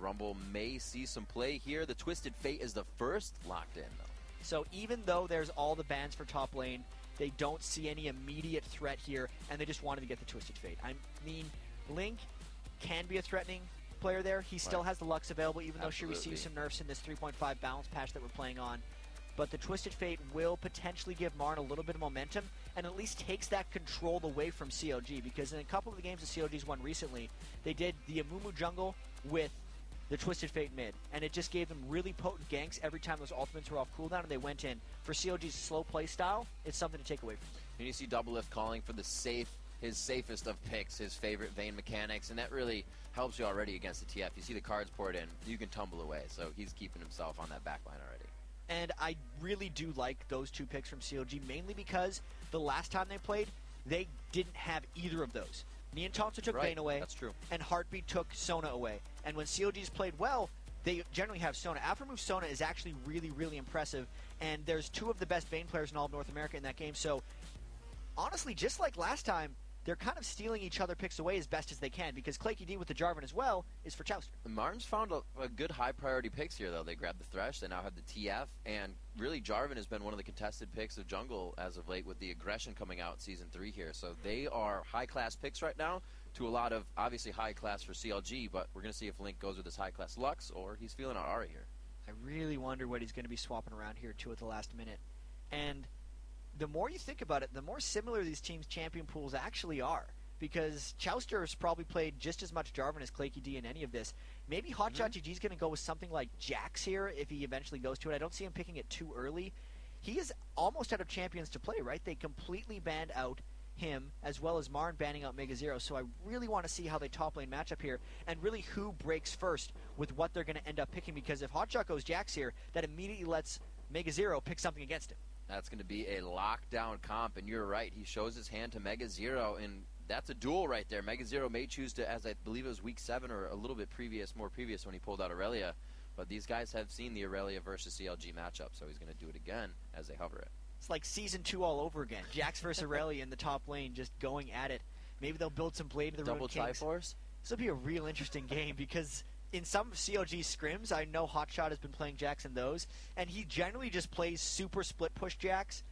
Rumble may see some play here. The Twisted Fate is the first locked in, though. So even though there's all the bans for top lane, they don't see any immediate threat here, and they just wanted to get the Twisted Fate. I mean, Link can be a threatening player there. He still has the Lux available, even though she received some nerfs in this 3.5 balance patch that we're playing on. But the Twisted Fate will potentially give MRN a little bit of momentum and at least takes that control away from CLG, because in a couple of the games that CLG's won recently, they did the Amumu jungle with the Twisted Fate mid, and it just gave them really potent ganks every time those ultimates were off cooldown and they went in. For CLG's slow play style, it's something to take away from them. And you see Doublelift calling for his safest of picks, his favorite Vayne mechanics, and that really helps you already against the TF. You see the cards poured in, you can tumble away, so he's keeping himself on that backline already. And I really do like those two picks from CLG, mainly because the last time they played, they didn't have either of those. Niantonso took Vayne away, that's true, and Heartbeat took Sona away. And when CLG's played well, they generally have Sona. Aftermove Sona is actually really, really impressive, and there's two of the best Vayne players in all of North America in that game. So, honestly, just like last time, they're kind of stealing each other picks away as best as they can, because Claky D with the Jarvan as well is for Chouster. Martin's found a good high-priority picks here, though. They grabbed the Thresh, they now have the TF, and really Jarvan has been one of the contested picks of jungle as of late with the aggression coming out in Season 3 here. So they are high-class picks right now to a lot of, obviously, high-class for CLG, but we're going to see if Link goes with his high-class Lux or he's feeling out Ahri here. I really wonder what he's going to be swapping around here, too, at the last minute. And the more you think about it, the more similar these teams' champion pools actually are. Because Chouster has probably played just as much Jarvan as Claky D in any of this. Maybe Hotshot GG's going to go with something like Jax here if he eventually goes to it. I don't see him picking it too early. He is almost out of champions to play, right? They completely banned out him, as well as MRN banning out Mega Zero. So I really want to see how they top lane match up here, and really who breaks first with what they're going to end up picking. Because if Hotshot goes Jax here, that immediately lets Mega Zero pick something against him. That's going to be a lockdown comp, and you're right. He shows his hand to Mega Zero, and that's a duel right there. Mega Zero may choose to, as I believe it was week 7 or a little bit more previous when he pulled out Aurelia. But these guys have seen the Aurelia versus CLG matchup, so he's going to do it again as they hover it. It's like Season 2 all over again. Jax versus Aurelia in the top lane, just going at it. Maybe they'll build some Blade of the Ruined Kings. Double Triforce? This will be a real interesting game, because in some CLG scrims, I know Hotshot has been playing Jax in those, and he generally just plays super split push Jax,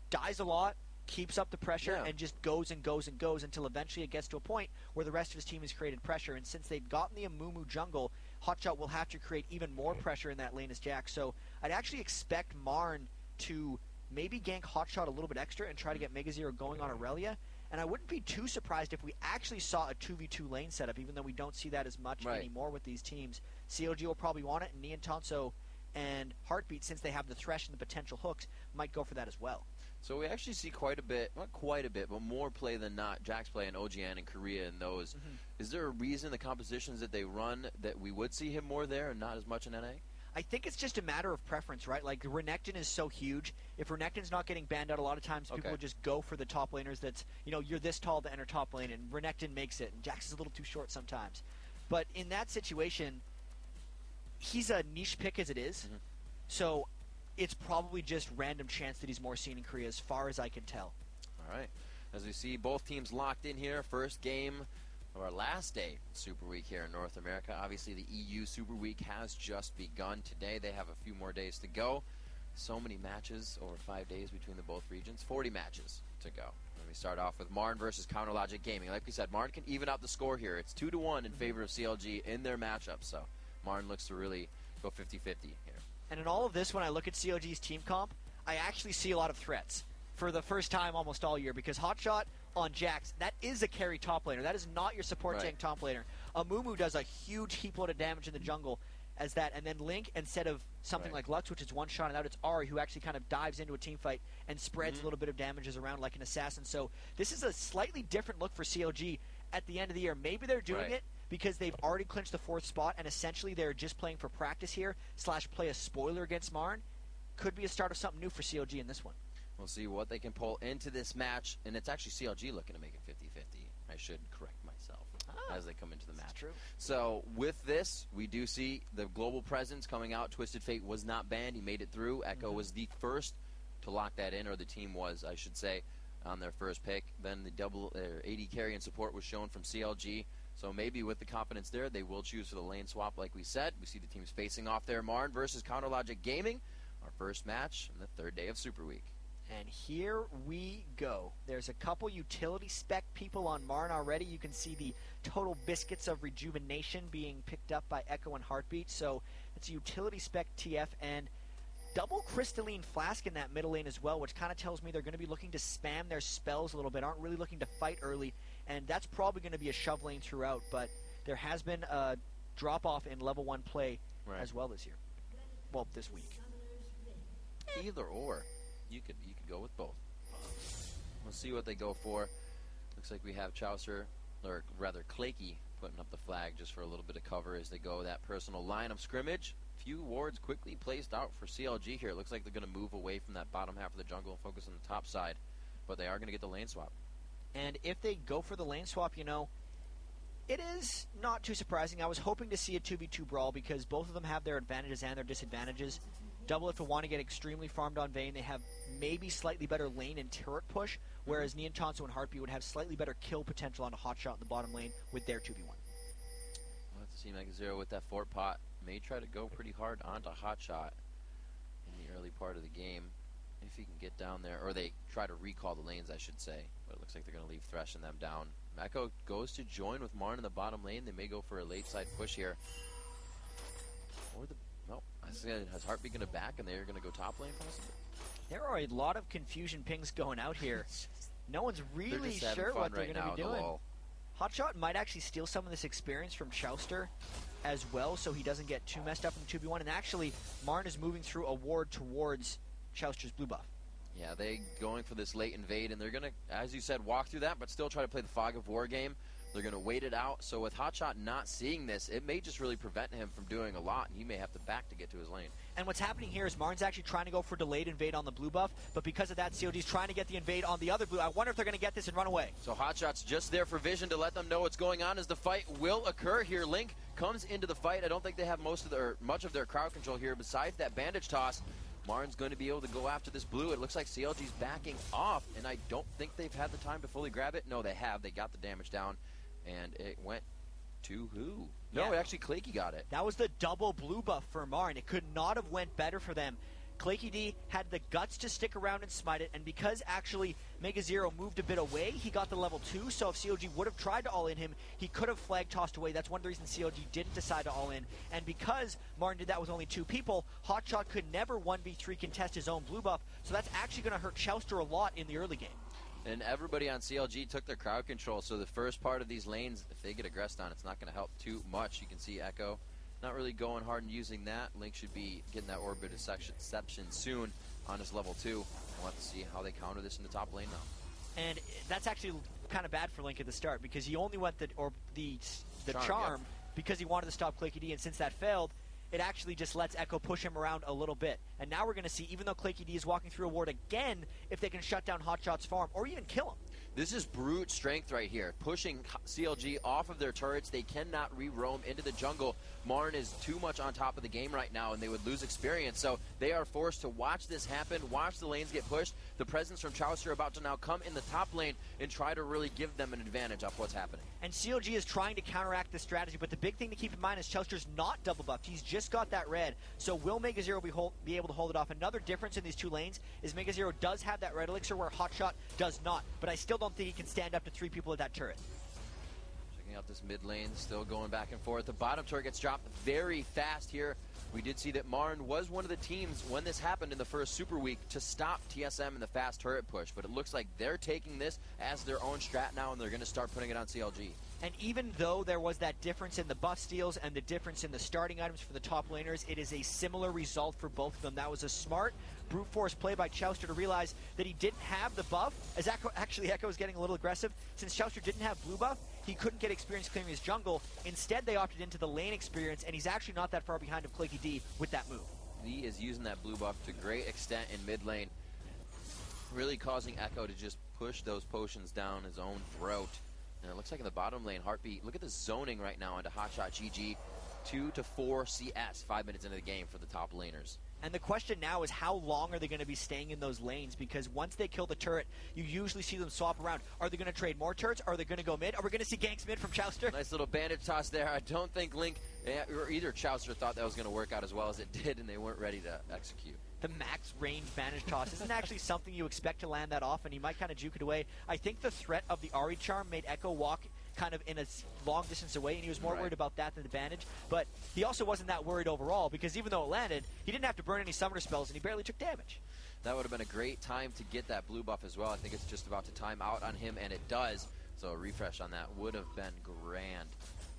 dies a lot, keeps up the pressure, and just goes and goes and goes until eventually it gets to a point where the rest of his team has created pressure. And since they've gotten the Amumu jungle, Hotshot will have to create even more pressure in that lane as Jax. So I'd actually expect MRN to maybe gank Hotshot a little bit extra and try to get Mega Zero going on Aurelia. And I wouldn't be too surprised if we actually saw a 2v2 lane setup, even though we don't see that as much anymore with these teams. CLG will probably want it, and Niantonso and Heartbeat, since they have the Thresh and the potential hooks, might go for that as well. So we actually see quite a bit, not quite a bit, but more play than not. Jax play in OGN and Korea and those. Is there a reason the compositions that they run that we would see him more there and not as much in NA? I think it's just a matter of preference, right? Like, Renekton is so huge. If Renekton's not getting banned out, a lot of times people would just go for the top laners that's, you know, you're this tall to enter top lane, and Renekton makes it, and Jax is a little too short sometimes. But in that situation, he's a niche pick as it is, so it's probably just random chance that he's more seen in Korea as far as I can tell. All right. As we see, both teams locked in here. First game of our last day Super Week here in North America. Obviously, the EU Super Week has just begun today. They have a few more days to go. So many matches over 5 days between the both regions. 40 matches to go. And we start off with MRN versus Counterlogic Gaming. Like we said, MRN can even out the score here. It's 2-1 in favor of CLG in their matchup. So MRN looks to really go 50-50 here. And in all of this, when I look at CLG's team comp, I actually see a lot of threats for the first time almost all year, because Hotshot on Jax, that is a carry top laner. That is not your support tank top laner. Amumu does a huge heap load of damage in the jungle as that, and then Link, instead of something like Lux, which is one shot and out, it's Ahri who actually kind of dives into a team fight and spreads a little bit of damages around like an assassin. So this is a slightly different look for CLG at the end of the year. Maybe they're doing it because they've already clinched the 4th spot, and essentially they're just playing for practice here, / play a spoiler against MRN. Could be a start of something new for CLG in this one. We'll see what they can pull into this match, and it's actually CLG looking to make it 50-50. I should correct myself as they come into the match. True. So with this, we do see the global presence coming out. Twisted Fate was not banned. He made it through. Echo was the first to lock that in, or the team was, I should say, on their first pick. Then the double AD carry and support was shown from CLG. So maybe with the confidence there, they will choose for the lane swap like we said. We see the teams facing off there. MRN versus Counterlogic Gaming. Our first match on the third day of Super Week. And here we go. There's a couple utility spec people on MRN already. You can see the total biscuits of rejuvenation being picked up by Echo and Heartbeat. So it's a utility spec TF and double crystalline flask in that middle lane as well, which kind of tells me they're going to be looking to spam their spells a little bit, aren't really looking to fight early, and that's probably going to be a shove lane throughout, but there has been a drop-off in level 1 play as well this year. Well, this week. Either or. You could go with both. We'll see what they go for. Looks like we have Chaucer, or rather Claky, putting up the flag just for a little bit of cover as they go that personal line of scrimmage. Few wards quickly placed out for CLG here. It looks like they're going to move away from that bottom half of the jungle and focus on the top side, but they are going to get the lane swap. And if they go for the lane swap, you know, it is not too surprising. I was hoping to see a 2v2 brawl because both of them have their advantages and their disadvantages. Double if they want to get extremely farmed on Vayne, they have maybe slightly better lane and turret push, whereas Niantonso and Heartbeat would have slightly better kill potential on a hot shot in the bottom lane with their 2v1. We'll have to see Mega0 with that fort pot. May try to go pretty hard onto Hotshot in the early part of the game if he can get down there, or they try to recall the lanes, I should say, but it looks like they're going to leave Thresh and them down. Echo goes to join with MRN in the bottom lane. They may go for a late side push here. Or I think has Heartbeat going to back and they're going to go top lane possibly? There are a lot of confusion pings going out here. No one's really sure what they're going to be doing. Hotshot might actually steal some of this experience from Chauster as well, so he doesn't get too messed up in the 2v1. And actually, MRN is moving through a ward towards Chauster's blue buff. Yeah, they going for this late invade, and they're going to, as you said, walk through that, but still try to play the Fog of War game. They're going to wait it out. So with Hotshot not seeing this, it may just really prevent him from doing a lot, and he may have to back to get to his lane. And what's happening here is MRN's actually trying to go for delayed invade on the blue buff, but because of that, CLG's trying to get the invade on the other blue. I wonder if they're going to get this and run away. So Hotshot's just there for vision to let them know what's going on as the fight will occur here. Link comes into the fight. I don't think they have much of their crowd control here besides that bandage toss. MRN's going to be able to go after this blue. It looks like CLG's backing off, and I don't think they've had the time to fully grab it. No, they have. They got the damage down, and it went to who? No, Yeah. actually Claky got it. That was the double blue buff for MRN. It could not have went better for them. Claky D had the guts to stick around and smite it, and because actually Mega0 moved a bit away, he got the level 2, so if CLG would have tried to all-in him, he could have flag tossed away. That's one of the reasons CLG didn't decide to all-in, and because MRN did that with only 2 people, Hotshot could never 1v3 contest his own blue buff, so that's actually going to hurt Chauster a lot in the early game. And everybody on CLG took their crowd control, so the first part of these lanes, if they get aggressed on, it's not going to help too much. You can see Echo not really going hard and using that. Link should be getting that Orbit Deception soon on his level 2. We'll have to see how they counter this in the top lane now. And that's actually kind of bad for Link at the start, because he only went the charm because he wanted to stop Claky D, and since that failed, it actually just lets Echo push him around a little bit. And now we're going to see, even though Claky D is walking through a ward again, if they can shut down Hotshot's farm or even kill him. This is brute strength right here, pushing CLG off of their turrets. They cannot re-roam into the jungle. MRN is too much on top of the game right now, and they would lose experience. So they are forced to watch this happen, watch the lanes get pushed. The presence from Chaucer about to now come in the top lane and try to really give them an advantage off what's happening. And CLG is trying to counteract this strategy, but the big thing to keep in mind is Chaucer's not double buffed. He's just got that red. So will Mega0 be able to hold it off? Another difference in these two lanes is Mega0 does have that red elixir where Hotshot does not, but I still don't think he can stand up to 3 people at that turret. Checking out this mid lane, still going back and forth. The bottom turret gets dropped very fast here. We did see that MRN was one of the teams when this happened in the first Super Week to stop TSM in the fast turret push, but it looks like they're taking this as their own strat now, and they're going to start putting it on CLG. And even though there was that difference in the buff steals and the difference in the starting items for the top laners, it is a similar result for both of them. That was a smart brute force play by Chauster to realize that he didn't have the buff. As Echo was getting a little aggressive. Since Chauster didn't have blue buff, he couldn't get experience clearing his jungle. Instead, they opted into the lane experience, and he's actually not that far behind of Claky D with that move. He is using that blue buff to great extent in mid lane, really causing Echo to just push those potions down his own throat. And it looks like in the bottom lane, Heartbeat, look at the zoning right now into Hotshot GG. 2 to 4 CS, 5 minutes into the game for the top laners. And the question now is, how long are they going to be staying in those lanes? Because once they kill the turret, you usually see them swap around. Are they going to trade more turrets? Are they going to go mid? Are we going to see ganks mid from Chowster? Nice little bandage toss there. I don't think Link or either Chowster thought that was going to work out as well as it did, and they weren't ready to execute. The max range bandage toss isn't actually something you expect to land that often. He might kind of juke it away. I think the threat of the Ahri charm made Echo walk kind of in a long distance away, and he was more worried about that than the bandage. But he also wasn't that worried overall, because even though it landed, he didn't have to burn any summoner spells, and he barely took damage. That would have been a great time to get that blue buff as well. I think it's just about to time out on him, and it does. So a refresh on that would have been grand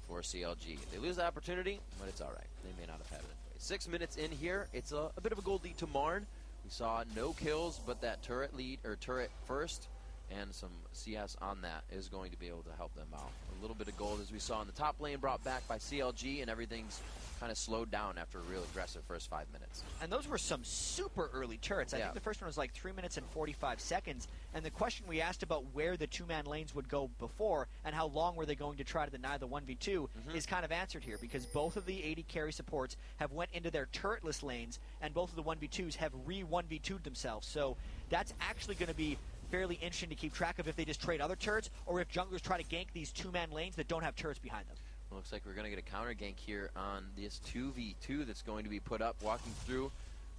for CLG. They lose the opportunity, but it's all right. They may not have had it anyway. 6 minutes in here. It's a bit of a gold lead to MRN. We saw no kills, but that turret lead, or turret first, and some CS on that is going to be able to help them out. A little bit of gold, as we saw in the top lane, brought back by CLG, and everything's kind of slowed down after a real aggressive first 5 minutes. And those were some super early turrets. I think the first one was like 3 minutes and 45 seconds. And the question we asked about where the two-man lanes would go before and how long were they going to try to deny the 1v2 is kind of answered here, because both of the AD carry supports have went into their turretless lanes, and both of the 1v2s have re-1v2'd themselves. So that's actually going to be fairly interesting to keep track of if they just trade other turrets, or if junglers try to gank these two-man lanes that don't have turrets behind them. Looks like we're going to get a counter gank here on this 2v2 that's going to be put up, walking through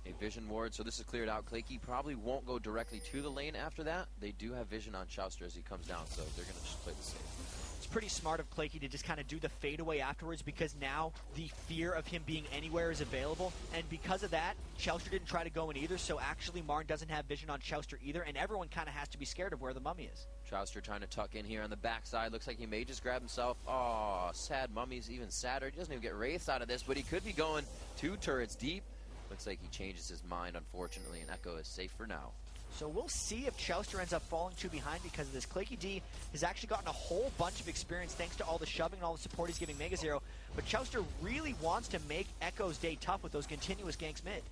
a vision ward. So this is cleared out. Klakey probably won't go directly to the lane after that. They do have vision on Chowster as he comes down, so they're going to just play the safe. It's pretty smart of Klakey to just kind of do the fadeaway afterwards, because now the fear of him being anywhere is available, and because of that, Chowster didn't try to go in either, so actually MRN doesn't have vision on Chowster either, and everyone kind of has to be scared of where the mummy is. Chowster trying to tuck in here on the backside. Looks like he may just grab himself. Oh, sad. Mummy's even sadder. He doesn't even get Wraiths out of this, but he could be going 2 turrets deep. Looks like he changes his mind, unfortunately, and Echo is safe for now. So we'll see if Chowster ends up falling too behind because of this. Klakey D has actually gotten a whole bunch of experience thanks to all the shoving and all the support he's giving Mega Zero, but Chowster really wants to make Echo's day tough with those continuous ganks mid.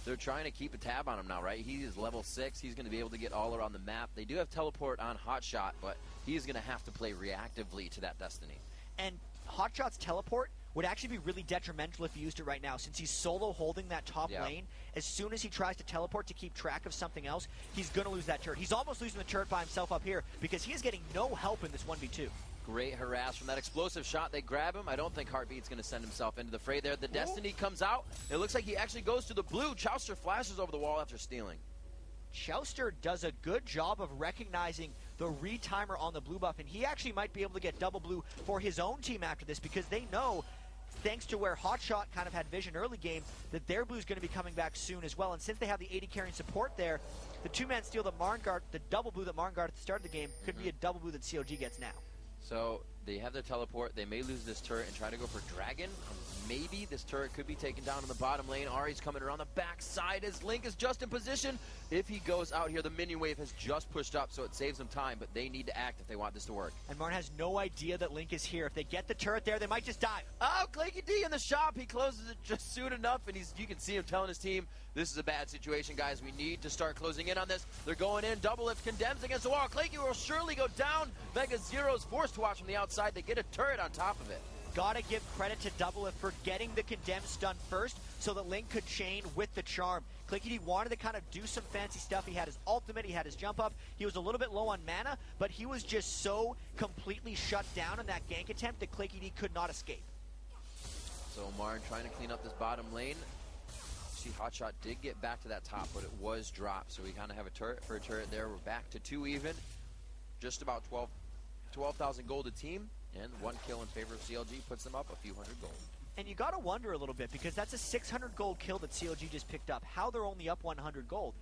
They're trying to keep a tab on him now, right? He is level 6. He's going to be able to get all around the map. They do have teleport on Hotshot, but he's going to have to play reactively to that destiny. And Hotshot's teleport would actually be really detrimental if he used it right now, since he's solo holding that top lane. As soon as he tries to teleport to keep track of something else, he's going to lose that turret. He's almost losing the turret by himself up here because he is getting no help in this 1v2. Great harass from that explosive shot. They grab him. I don't think Heartbeat's going to send himself into the fray there. The Destiny comes out. It looks like he actually goes to the blue. Chowster flashes over the wall after stealing. Chowster does a good job of recognizing the retimer on the blue buff, and he actually might be able to get double blue for his own team after this, because they know, thanks to where Hotshot kind of had vision early game, that their blue is going to be coming back soon as well. And since they have the AD carrying support there, the two-man steal that MRN guard, the double blue that MRN guard at the start of the game, could be a double blue that CLG gets now. So they have their teleport. They may lose this turret and try to go for Dragon. Maybe this turret could be taken down in the bottom lane. Ahri's coming around the backside as Link is just in position. If he goes out here, the minion wave has just pushed up, so it saves them time, but they need to act if they want this to work. And MRN has no idea that Link is here. If they get the turret there, they might just die. Oh, Klakey D in the shop. He closes it just soon enough, and you can see him telling his team, this is a bad situation, guys. We need to start closing in on this. They're going in. Double lift condemns against the wall. Klakey will surely go down. Mega Zero's forced to watch from the outside. They get a turret on top of it. Gotta give credit to Double Lift for getting the condemn stun first so that Link could chain with the charm. Klakey wanted to kind of do some fancy stuff. He had his ultimate, he had his jump up. He was a little bit low on mana, but he was just so completely shut down in that gank attempt that Klakey could not escape. So MRN trying to clean up this bottom lane. See, Hotshot did get back to that top, but it was dropped. So we kind of have a turret for a turret there. We're back to 2 even. Just about 12,000 gold a team. And 1 kill in favor of CLG puts them up a few hundred gold. And you got to wonder a little bit, because that's a 600 gold kill that CLG just picked up. How they're only up 100 gold.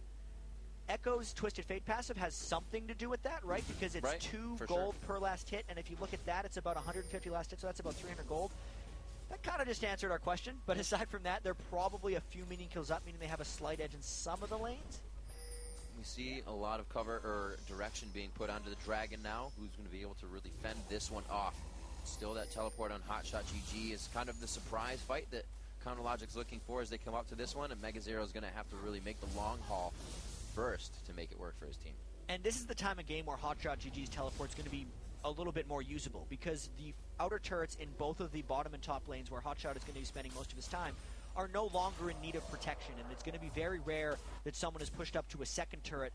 Echo's Twisted Fate passive has something to do with that, right? Because it's 2 gold per last hit, and if you look at that, it's about 150 last hit, so that's about 300 gold. That kind of just answered our question, but aside from that, they're probably a few minion kills up, meaning they have a slight edge in some of the lanes. We see a lot of cover or direction being put onto the Dragon now, who's going to be able to really fend this one off. Still, that teleport on Hotshot GG is kind of the surprise fight that Counterlogic's looking for as they come up to this one, and Mega Zero is going to have to really make the long haul first to make it work for his team. And this is the time of game where Hotshot GG's teleport is going to be a little bit more usable, because the outer turrets in both of the bottom and top lanes where Hotshot is going to be spending most of his time are no longer in need of protection, and it's going to be very rare that someone is pushed up to a second turret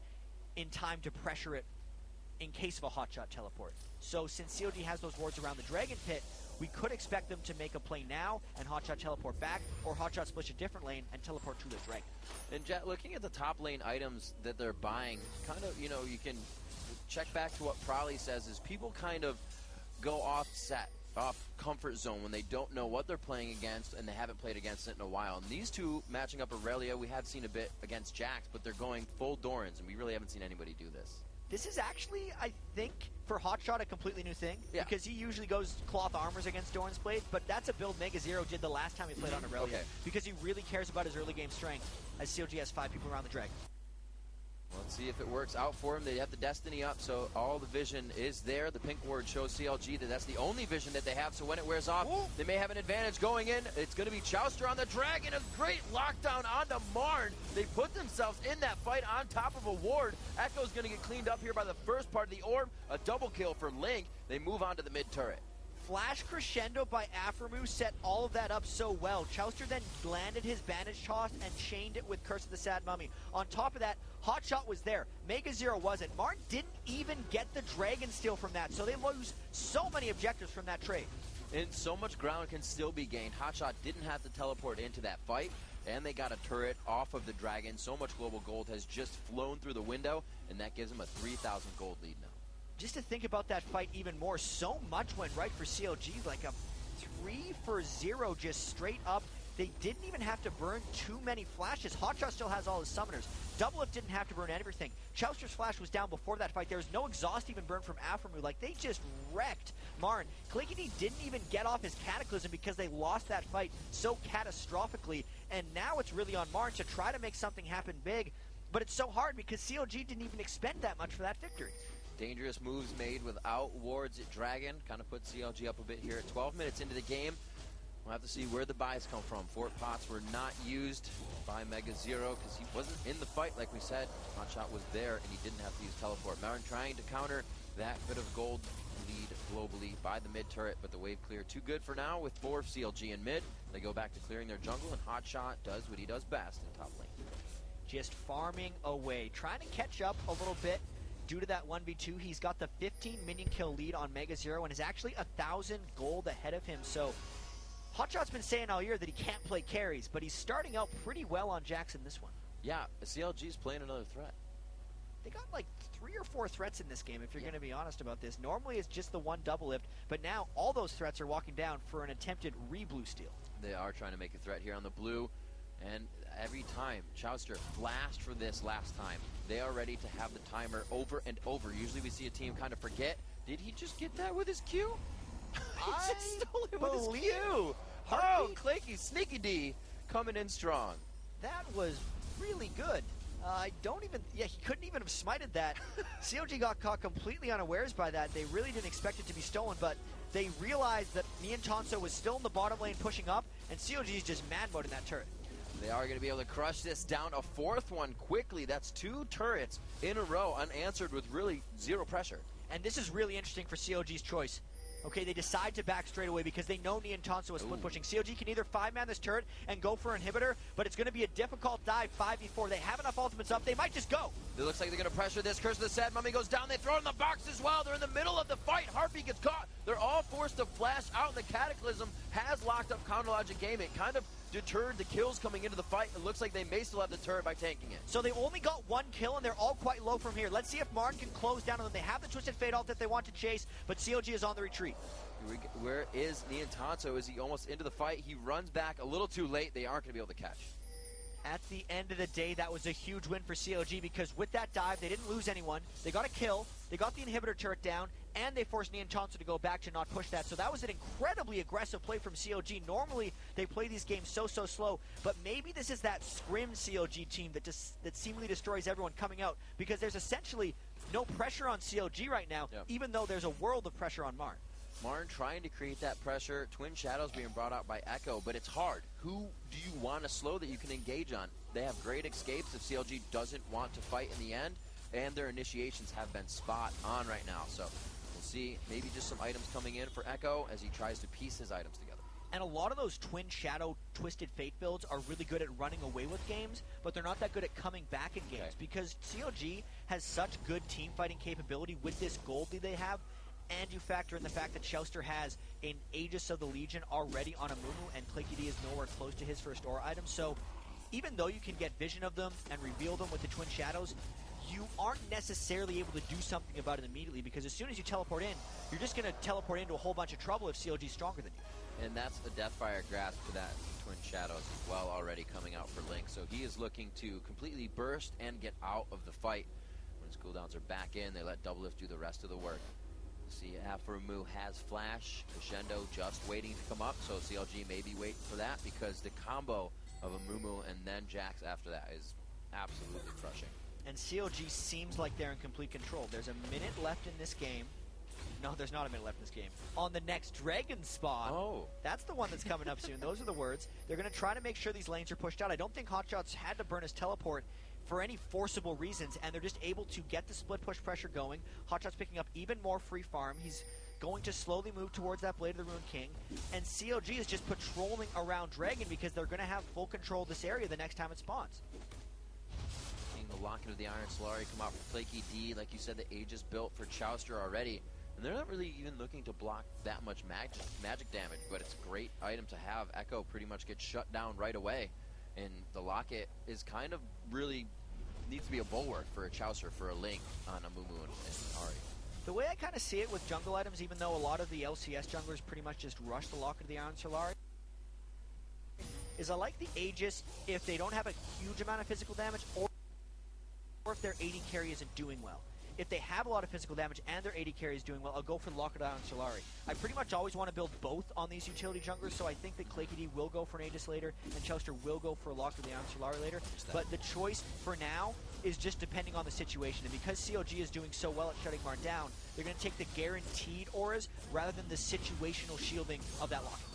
in time to pressure it in case of a hotshot teleport. So since CLG has those wards around the Dragon Pit, we could expect them to make a play now and hotshot teleport back, or hotshot splish a different lane and teleport to the Dragon. And Jet, looking at the top lane items that they're buying, kind of, you know, you can check back to what Prolly says is people kind of go off comfort zone when they don't know what they're playing against and they haven't played against it in a while. And these two matching up Aurelia, we have seen a bit against Jax, but they're going full Dorans, and we really haven't seen anybody do this. This is actually, I think, for Hotshot, a completely new thing. Yeah. Because he usually goes cloth armors against Doran's Blade, but that's a build Mega Zero did the last time he played on Aurelia. Okay. Because he really cares about his early game strength, as CLG has 5 people around the Dragon. Well, let's see if it works out for him. They have the Destiny up, so all the vision is there. The pink ward shows CLG that that's the only vision that they have, so when it wears off, they may have an advantage going in. It's going to be Chowster on the Dragon. A great lockdown onto Marn. They put themselves in that fight on top of a ward. Echo's going to get cleaned up here by the first part of the orb. A double kill for Link. They move on to the mid turret. Flash crescendo by Aphromoo set all of that up so well. Chowster then landed his bandage toss and chained it with Curse of the Sad Mummy. On top of that, Hotshot was there. Mega Zero wasn't. Martin didn't even get the Dragon Steal from that, so they lose so many objectives from that trade. And so much ground can still be gained. Hotshot didn't have to teleport into that fight, and they got a turret off of the Dragon. So much global gold has just flown through the window, and that gives him a 3,000 gold lead now. Just to think about that fight even more, so much went right for CLG, like a 3-for-0 just straight up. They didn't even have to burn too many flashes. Hotshot still has all his summoners. Doublelift didn't have to burn everything. Chowster's flash was down before that fight. There was no exhaust even burned from Aphromoo. Like, they just wrecked Marn. Klinkity didn't even get off his Cataclysm because they lost that fight so catastrophically. And now it's really on Marn to try to make something happen big. But it's so hard because CLG didn't even expend that much for that victory. Dangerous moves made without wards at Dragon. Kind of put CLG up a bit here at 12 minutes into the game. We'll have to see where the buys come from. Fort Pots were not used by Mega Zero because he wasn't in the fight, like we said. Hotshot was there, and he didn't have to use teleport. Martin trying to counter that bit of gold lead globally by the mid turret, but the wave clear too good for now with 4 CLG in mid. They go back to clearing their jungle, and Hotshot does what he does best in top lane. Just farming away, trying to catch up a little bit. Due to that 1v2, he's got the 15 minion kill lead on Mega Zero and is actually 1,000 gold ahead of him. So Hotshot's been saying all year that he can't play carries, but he's starting out pretty well on Jackson this one. Yeah, CLG's playing another threat. They got like 3 or 4 threats in this game, if you're going to be honest about this. Normally it's just the one double lift, but now all those threats are walking down for an attempted re-blue steal. They are trying to make a threat here on the blue, and every time Chowster flashed for this last time, they are ready to have the timer over and over. Usually we see a team kind of forget. Did he just get that with his Q? I stole it with his Q. Oh, Clanky Sneaky D coming in strong. That was really good. I don't even, he couldn't even have smited that. CLG got caught completely unawares by that. They really didn't expect it to be stolen, but they realized that Nian Tonso was still in the bottom lane pushing up, and CLG is just mad mode in that turret. They are going to be able to crush this down a 4th one quickly. That's 2 turrets in a row unanswered with really 0 pressure. And this is really interesting for CLG's choice. Okay, they decide to back straight away because they know Nian Tonso is split pushing. CLG can either 5-man this turret and go for an inhibitor, but it's going to be a difficult dive 5v4. They have enough ultimates up. They might just go. It looks like they're going to pressure this. Curse of the Sad Mummy goes down. They throw it in the box as well. They're in the middle of the fight. Harpy gets caught. They're all forced to flash out. The Cataclysm has locked up Counter Logic Game. It kind of deterred the kills coming into the fight. It looks like they may still have the turret by tanking it. So they only got 1 kill, and they're all quite low from here. Let's see if Martin can close down on them. They have the Twisted Fate ult that they want to chase, but CLG is on the retreat. Where is Nian Tonso? Is he almost into the fight? He runs back a little too late. They aren't going to be able to catch. At the end of the day, that was a huge win for CLG because with that dive, they didn't lose anyone. They got a kill, they got the inhibitor turret down, and they forced Nian Tonso to go back to not push that. So that was an incredibly aggressive play from CLG. Normally, they play these games so slow, but maybe this is that scrim CLG team that seemingly destroys everyone coming out because there's essentially no pressure on CLG right now, even though there's a world of pressure on Marn. Marn trying to create that pressure. Twin Shadows being brought out by Echo, but it's hard. Who do you want to slow that you can engage on? They have great escapes if CLG doesn't want to fight in the end, and their initiations have been spot on right now. So we'll see maybe just some items coming in for Echo as he tries to piece his items together. And a lot of those Twin Shadow Twisted Fate builds are really good at running away with games, but they're not that good at coming back in games because CLG has such good team fighting capability with this gold lead they have, and you factor in the fact that Chouster has an Aegis of the Legion already on a Mumu, and Claykey is nowhere close to his first aura item, so even though you can get vision of them and reveal them with the Twin Shadows, you aren't necessarily able to do something about it immediately, because as soon as you teleport in, you're just going to teleport into a whole bunch of trouble if CLG is stronger than you. And that's a Deathfire Grasp to that Twin Shadows as well already coming out for Link. So he is looking to completely burst and get out of the fight. When his cooldowns are back in, they let Doublelift do the rest of the work. See, Aphromoo has Flash, Crescendo just waiting to come up, so CLG may be waiting for that because the combo of a Mumu and then Jax after that is absolutely crushing. And CLG seems like they're in complete control. There's a minute left in this game. No, there's not a minute left in this game. On the next Dragon spawn. Oh. That's the one that's coming up soon. Those are the words. They're going to try to make sure these lanes are pushed out. I don't think Hotshot's had to burn his teleport for any forcible reasons, and they're just able to get the split push pressure going. Hotshot's picking up even more free farm. He's going to slowly move towards that Blade of the Ruined King, and CLG is just patrolling around Dragon because they're going to have full control of this area the next time it spawns. Seeing the Locket of the Iron Solari come out for Flaky D, like you said, the Aegis built for Chouster already. And they're not really even looking to block that much magic damage, but it's a great item to have. Echo pretty much gets shut down right away, and the Locket is kind of really needs to be a bulwark for a Chouster, for a Link on a Mumu and Ahri. The way I kind of see it with jungle items, even though a lot of the LCS junglers pretty much just rush the Locket of the Iron Solari, is I like the Aegis if they don't have a huge amount of physical damage, or if their AD carry isn't doing well. If they have a lot of physical damage and their AD carry is doing well, I'll go for the Locket of Iron Solari. I pretty much always want to build both on these utility junglers, so I think that Claykey will go for an Aegis later, and Chouster will go for a Locket of the Iron Solari later. But the choice for now is just depending on the situation, and because CLG is doing so well at shutting Marn down, they're going to take the guaranteed auras rather than the situational shielding of that Locket.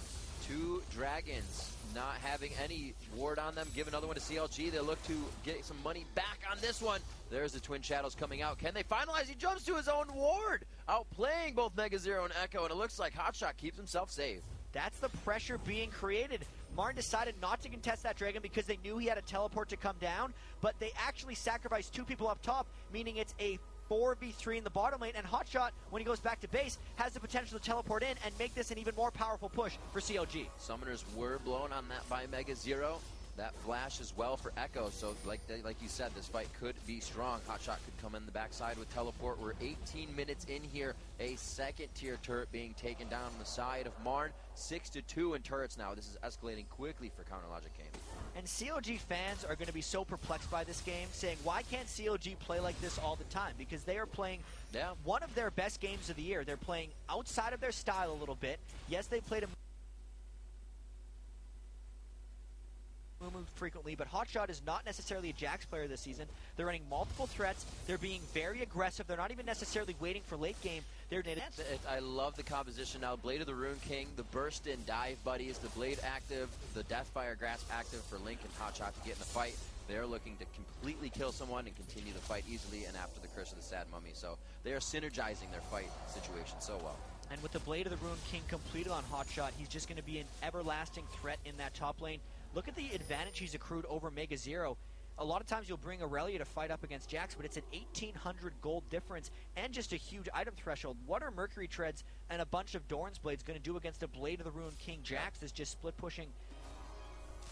Two Dragons not having any ward on them. Give another one to CLG. They look to get some money back on this one. There's the Twin Shadows coming out. Can they finalize? He jumps to his own ward, outplaying both Mega Zero and Echo, and it looks like Hotshot keeps himself safe. That's the pressure being created. Martin decided not to contest that Dragon because they knew he had a teleport to come down, but they actually sacrificed two people up top, meaning it's a 4v3 in the bottom lane, and Hotshot, when he goes back to base, has the potential to teleport in and make this an even more powerful push for CLG. Summoners were blown on that by Mega Zero. That flash as well for Echo, so like you said, this fight could be strong. Hotshot could come in the backside with teleport. We're 18 minutes in here. A second tier turret being taken down on the side of Marn. 6-2 in turrets now. This is escalating quickly for Counterlogic Game. And CLG fans are going to be so perplexed by this game, saying, why can't CLG play like this all the time? Because they are playing one of their best games of the year. They're playing outside of their style a little bit. Yes, they played a Mumu frequently, but Hotshot is not necessarily a Jax player this season. They're running multiple threats. They're being very aggressive. They're not even necessarily waiting for late game. I love the composition now. Blade of the Ruined King, the burst in dive buddies, the Blade active, the Deathfire Grasp active for Link and Hotshot to get in the fight. They're looking to completely kill someone and continue the fight easily, and after the Curse of the Sad Mummy. So they are synergizing their fight situation so well. And with the Blade of the Ruined King completed on Hotshot, he's just going to be an everlasting threat in that top lane. Look at the advantage he's accrued over Mega Zero. A lot of times you'll bring Aurelia to fight up against Jax, but it's an 1,800 gold difference and just a huge item threshold. What are Mercury Treads and a bunch of Doran's Blades going to do against a Blade of the Ruined King Jax that's just split pushing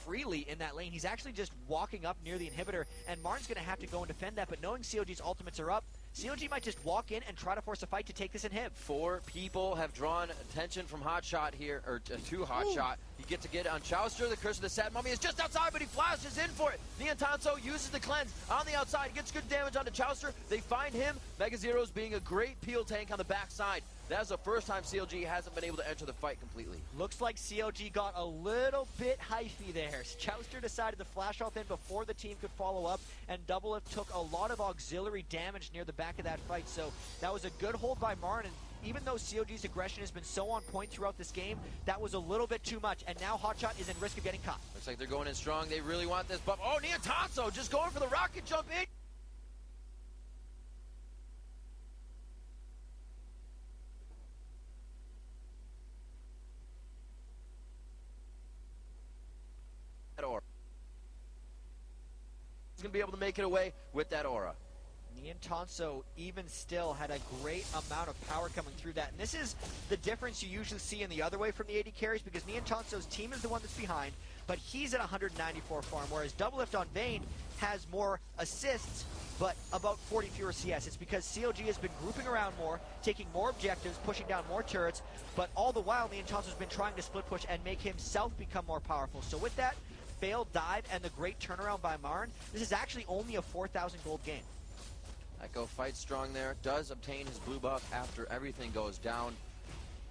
freely in that lane? He's actually just walking up near the inhibitor, and Marn's going to have to go and defend that, but knowing CLG's ultimates are up, CLG might just walk in and try to force a fight to take this inhib. 4 people have drawn attention from Hotshot here, or to Hotshot. You get to get on Chouster. The Curse of the Sad Mummy is just outside, but he flashes in for it. Niantanso uses the cleanse on the outside. Gets good damage onto Chouster. They find him. Mega Zero's being a great peel tank on the backside. That's the first time CLG hasn't been able to enter the fight completely. Looks like CLG got a little bit hyphy there. Chouster decided to flash off in before the team could follow up, and Doublelift took a lot of auxiliary damage near the back of that fight. So that was a good hold by Marn, and even though CLG's aggression has been so on point throughout this game, that was a little bit too much, and now Hotshot is in risk of getting caught. Looks like they're going in strong. They really want this buff. Oh, Niantanso just going for the rocket jump in. going to be able to make it away with that aura. Niantonso, even still, had a great amount of power coming through that. And this is the difference you usually see in the other way from the AD carries, because Niantonso's team is the one that's behind, but he's at 194 farm, whereas Doublelift on Vayne has more assists, but about 40 fewer CS. It's because CLG has been grouping around more, taking more objectives, pushing down more turrets, but all the while, Niantonso's been trying to split push and make himself become more powerful. So with that failed dive and the great turnaround by MRN, this is actually only a 4,000 gold game. Echo fights strong there, does obtain his blue buff after everything goes down.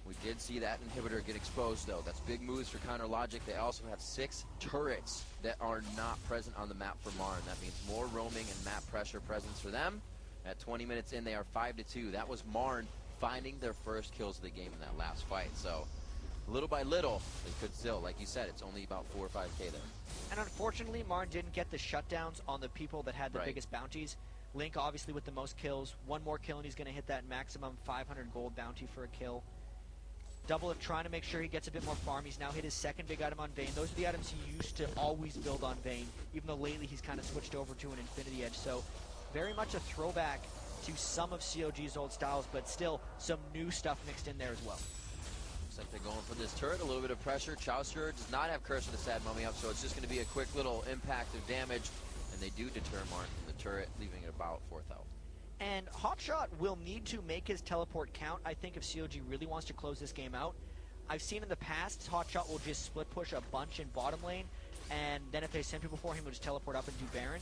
We did see that inhibitor get exposed, though. That's big moves for Counter Logic. They also have 6 turrets that are not present on the map for Marn. That means more roaming and map pressure presence for them. At 20 minutes in, they are 5-2. That was Marn finding their first kills of the game in that last fight. So, little by little, they could still, like you said, it's only about 4 or 5k there. And unfortunately, Marn didn't get the shutdowns on the people that had the biggest bounties. Link, obviously, with the most kills. One more kill, and he's going to hit that maximum 500 gold bounty for a kill. Doublelift trying to make sure he gets a bit more farm. He's now hit his second big item on Vayne. Those are the items he used to always build on Vayne, even though lately he's kind of switched over to an Infinity Edge. So very much a throwback to some of CLG's old styles, but still some new stuff mixed in there as well. Looks like they're going for this turret, a little bit of pressure. Chaucer does not have Curse of the Sad Mummy up, so it's just going to be a quick little impact of damage, and they do deter Marn from the turret, leaving it about 4,000. And Hotshot will need to make his teleport count, I think, if CLG really wants to close this game out. I've seen in the past, Hotshot will just split push a bunch in bottom lane, and then if they send people for him, he'll just teleport up and do Baron.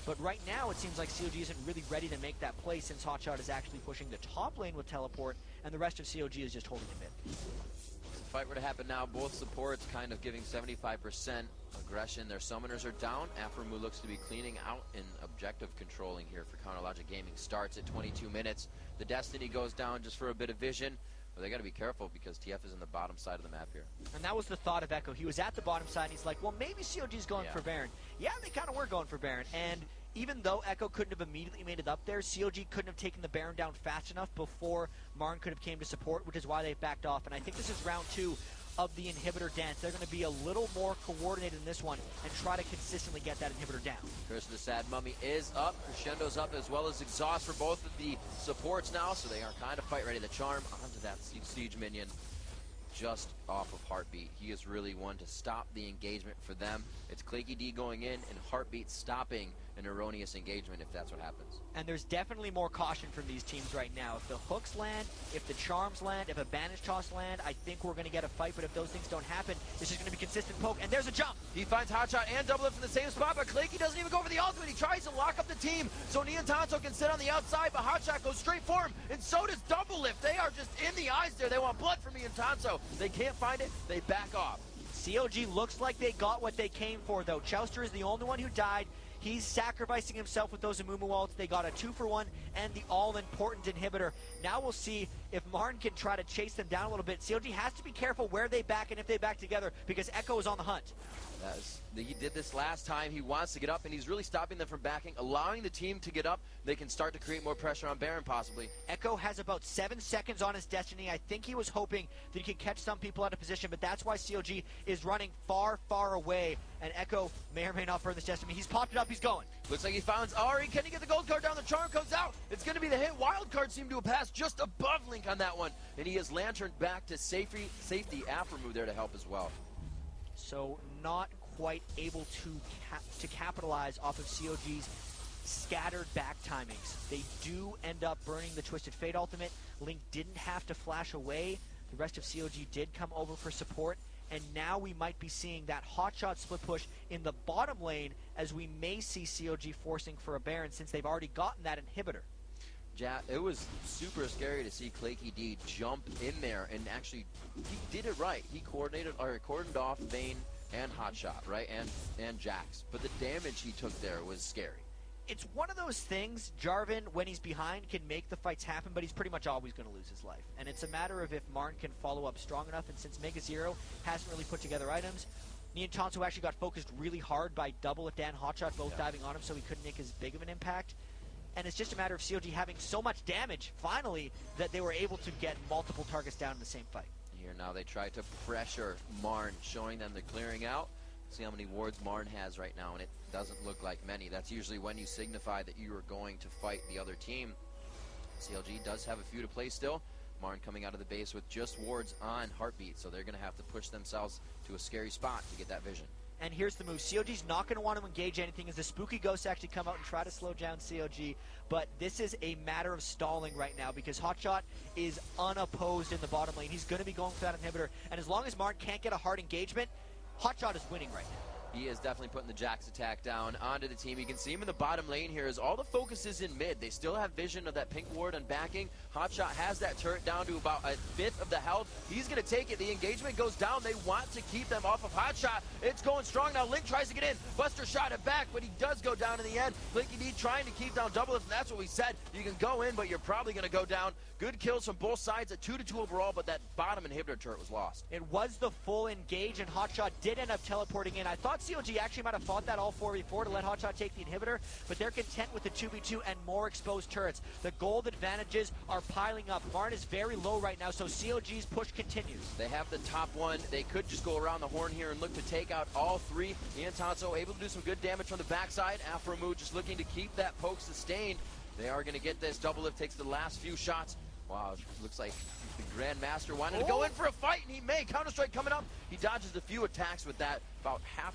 But right now, it seems like CLG isn't really ready to make that play, since Hotshot is actually pushing the top lane with teleport, and the rest of CLG is just holding him in. If the fight were to happen now, both supports kind of giving 75% aggression. Their summoners are down. Aphromoo looks to be cleaning out in objective controlling here for Counter Logic Gaming. Starts at 22 minutes. The Destiny goes down just for a bit of vision. But they got to be careful because TF is in the bottom side of the map here. And that was the thought of Echo. He was at the bottom side, and he's like, well, maybe CLG's going for Baron. Yeah, they kind of were going for Baron. And even though Echo couldn't have immediately made it up there, CLG couldn't have taken the Baron down fast enough before Marn could have came to support, which is why they backed off. And I think this is round 2 of the inhibitor dance. They're going to be a little more coordinated in this one and try to consistently get that inhibitor down. Curse of the Sad Mummy is up. Crescendo's up, as well as Exhaust for both of the supports now, so they are kind of fight ready. The Charm onto that Siege minion just off of Heartbeat. He is really one to stop the engagement for them. It's Claky D going in and Heartbeat stopping an erroneous engagement if that's what happens. And there's definitely more caution from these teams right now. If the hooks land, if the charms land, if a banish toss land, I think we're going to get a fight, but if those things don't happen, it's just going to be consistent poke, and there's a jump! He finds Hotshot and Doublelift in the same spot, but Claky doesn't even go for the ultimate. He tries to lock up the team, so Niantonso can sit on the outside, but Hotshot goes straight for him, and so does Doublelift. They are just in the eyes there. They want blood from Niantonso. They can't find it. They back off. CLG looks like they got what they came for, though. Chauster is the only one who died. He's sacrificing himself with those Amumu ults. They got a 2-for-1 and the all-important inhibitor. Now we'll see if Marn can try to chase them down a little bit. CLG has to be careful where they back and if they back together, because Echo is on the hunt. He did this last time. He wants to get up, and he's really stopping them from backing, allowing the team to get up. They can start to create more pressure on Baron, possibly. Echo has about 7 seconds on his Destiny. I think he was hoping that he could catch some people out of position, but that's why CLG is running far, far away, and Echo may or may not burn this Destiny. He's popped it up. He's going. Looks like he finds Ari. Can he get the gold card down? The Charm comes out. It's going to be the hit. Wild card seemed to have passed just above Link on that one, and he has lanterned back to safety. Aphromoo there to help as well. So not quite able to capitalize off of CLG's scattered back timings. They do end up burning the Twisted Fate ultimate. Link didn't have to flash away. The rest of CLG did come over for support, and now we might be seeing that hotshot split push in the bottom lane, as we may see CLG forcing for a Baron since they've already gotten that inhibitor. It was super scary to see Claky D jump in there, and actually he did it right. He cordoned off Vayne and Hotshot, right, and Jax, but the damage he took there was scary. It's one of those things, Jarvan, when he's behind, can make the fights happen, but he's pretty much always going to lose his life. And it's a matter of if Marn can follow up strong enough, and since Mega Zero hasn't really put together items, Niantonso actually got focused really hard by Doublelift and Hotshot both diving on him, so he couldn't make as big of an impact. And it's just a matter of CLG having so much damage, finally, that they were able to get multiple targets down in the same fight. Here now they try to pressure Marn, showing them they're clearing out. See how many wards Marn has right now, and it doesn't look like many. That's usually when you signify that you are going to fight the other team. CLG does have a few to play still. Marn coming out of the base with just wards on Heartbeat, so they're going to have to push themselves to a scary spot to get that vision. And here's the move. CLG's not going to want to engage anything as the Spooky Ghosts actually come out and try to slow down CLG, but this is a matter of stalling right now because Hotshot is unopposed in the bottom lane. He's going to be going for that inhibitor, and as long as Marn can't get a hard engagement, Hotshot is winning right now. He is definitely putting the Jax attack down onto the team. You can see him in the bottom lane here as all the focus is in mid. They still have vision of that pink ward on backing. Hotshot has that turret down to about a fifth of the health. He's going to take it. The engagement goes down. They want to keep them off of Hotshot. It's going strong now. Link tries to get in. Buster shot it back, but he does go down in the end. Blinky D trying to keep down Doublelift, and that's what we said. You can go in, but you're probably going to go down. Good kills from both sides at 2-2 overall, but that bottom inhibitor turret was lost. It was the full engage, and Hotshot did end up teleporting in. I thought CLG actually might have fought that all 4v4 to let Hotshot take the inhibitor, but they're content with the 2v2 and more exposed turrets. The gold advantages are piling up. Marn is very low right now, so CLG's push continues. They have the top one. They could just go around the horn here and look to take out all three. Ian Tonso able to do some good damage from the backside. Afromu just looking to keep that poke sustained. They are going to get this. Doublelift takes the last few shots. Wow, looks like the Grandmaster wanted to go in for a fight, and he may. Counter-Strike coming up. He dodges a few attacks with that, about half.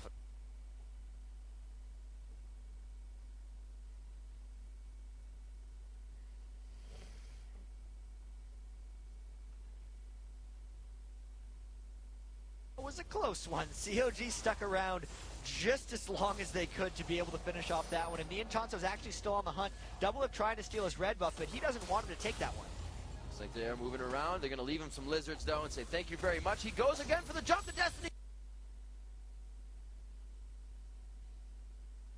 It was a close one. CLG stuck around just as long as they could to be able to finish off that one, and Ian Tonso's actually still on the hunt. Doublelift trying to steal his red buff, but he doesn't want him to take that one. Like they're moving around. They're going to leave him some lizards, though, and say thank you very much. He goes again for the jump to Destiny.